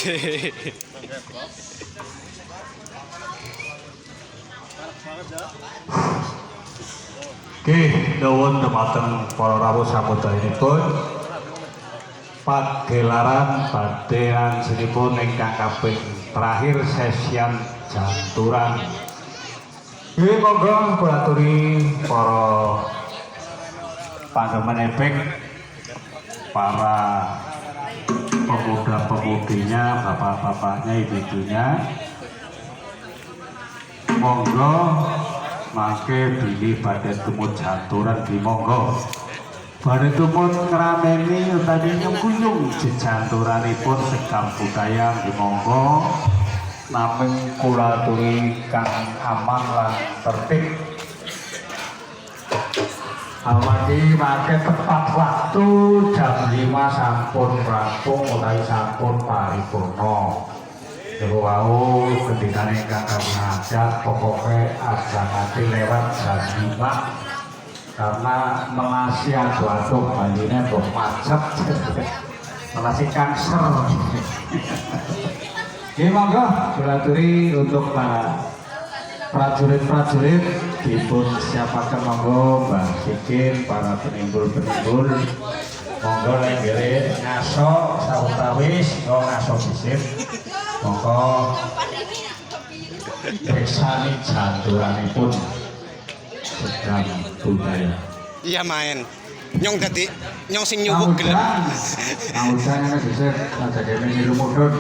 Oke, nuwun dumateng para rawuh samudayanipun. Pagelaran badhe anjenipun ingkang kaping terakhir sesian janturan. Nggih monggo kula aturi para panggeman epek, para pemuda-pemudinya, bapak-bapaknya, ibu-ibunya. Monggo mangke bilih badhe tumut janturan di monggo. Badhe tumut ngrameni utawi nyungkuyung jejanturanipun sekam budaya di monggo. Namung kula aturi kang aman lan tertib. Amargi mangke tepat waktu jam 5 sampun rampung utawi sampun paripurna. Niku wau gendikane ingkang kami ajak pokoke ajangane lewat jam 5 karena Melasi adu-adu baline mbok macet. Melasi Kangser. Nggih monggo kula aturi untuk para prajurit-prajurit dipun siapaken monggo Mbah Sikin, para penimbul-penimbul monggo lenggere ngaso sawetawis ngaso sisir monggo peksani janturanipun sedang budaya. Iya main nyong tadi nyong sing nyuwuk gelem. Nausan ana sisir aja dene niru mudhun.